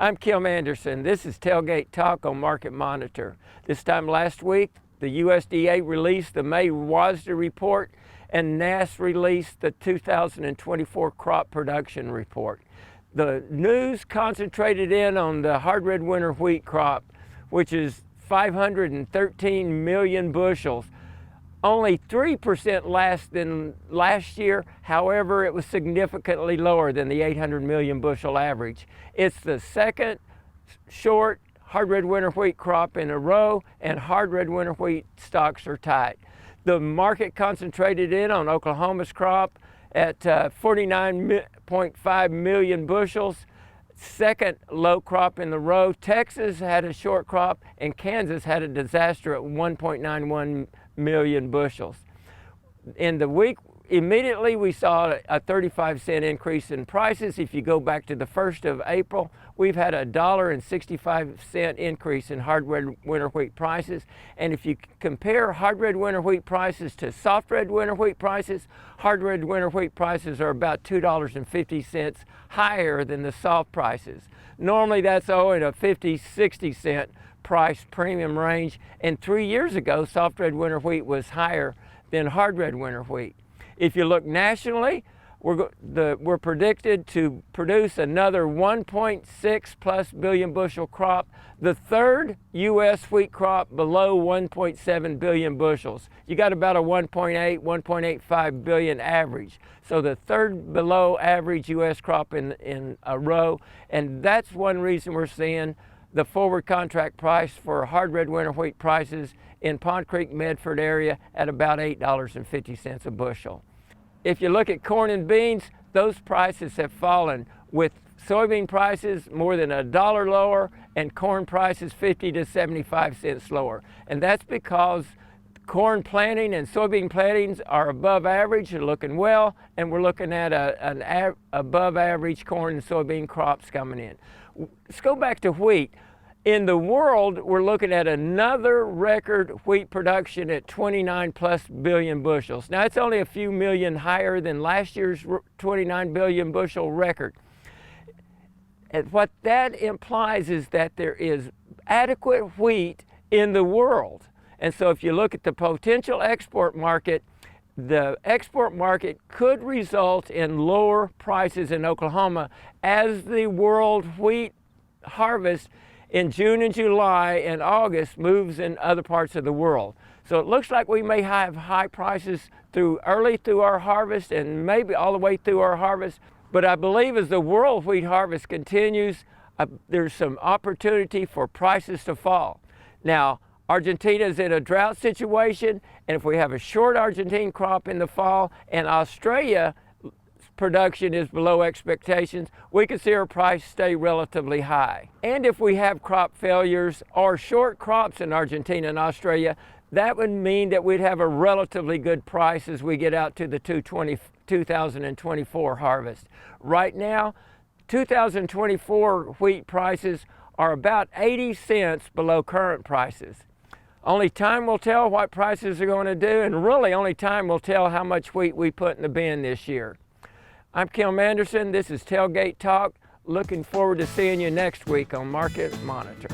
I'm Kim Anderson. This is Tailgate Talk on Market Monitor. This time last week, the USDA released the May WASDE report and NASS released the 2024 crop production report. The news concentrated in on the hard red winter wheat crop, which is 513 million bushels. Only 3% less than last year. However, it was significantly lower than the 800 million bushel average. It's the second short hard red winter wheat crop in a row, and hard red winter wheat stocks are tight. The market concentrated in on Oklahoma's crop at 49.5 million bushels. Second low crop in the row. Texas had a short crop, and Kansas had a disaster at 1.91 million bushels. In the week immediately, we saw a 35-cent increase in prices. If you go back to the 1st of April, we've had a $1.65 increase in hard red winter wheat prices. And if you compare hard red winter wheat prices to soft red winter wheat prices, hard red winter wheat prices are about $2.50 higher than the soft prices. Normally that's owing a 50-60 cent price premium range, and 3 years ago soft red winter wheat was higher than hard red winter wheat. If you look nationally, we're predicted to produce another 1.6+ billion bushel crop, the third U.S. wheat crop below 1.7 billion bushels. You got about a 1.85 billion average. So the third below average U.S. crop in a row, and that's one reason we're seeing the forward contract price for hard red winter wheat prices in Pond Creek, Medford area at about $8.50 a bushel. If you look at corn and beans, those prices have fallen, with soybean prices more than $1 lower and corn prices 50 to 75 cents lower. And that's because corn planting and soybean plantings are above average, they're looking well, and we're looking at an above average corn and soybean crops coming in. Let's go back to wheat. In the world, we're looking at another record wheat production at 29+ billion bushels. Now, it's only a few million higher than last year's 29 billion bushel record. And what that implies is that there is adequate wheat in the world. And so if you look at the potential export market, the export market could result in lower prices in Oklahoma as the world wheat harvest in June and July and August moves in other parts of the world. So it looks like we may have high prices early through our harvest and maybe all the way through our harvest. But I believe as the world wheat harvest continues, there's some opportunity for prices to fall. Now, Argentina is in a drought situation, and if we have a short Argentine crop in the fall and Australia production is below expectations, we could see our price stay relatively high. And if we have crop failures or short crops in Argentina and Australia, that would mean that we'd have a relatively good price as we get out to the 2024 harvest. Right now, 2024 wheat prices are about 80 cents below current prices. Only time will tell what prices are going to do, and really only time will tell how much wheat we put in the bin this year. I'm Kim Anderson. This is Tailgate Talk. Looking forward to seeing you next week on Market Monitor.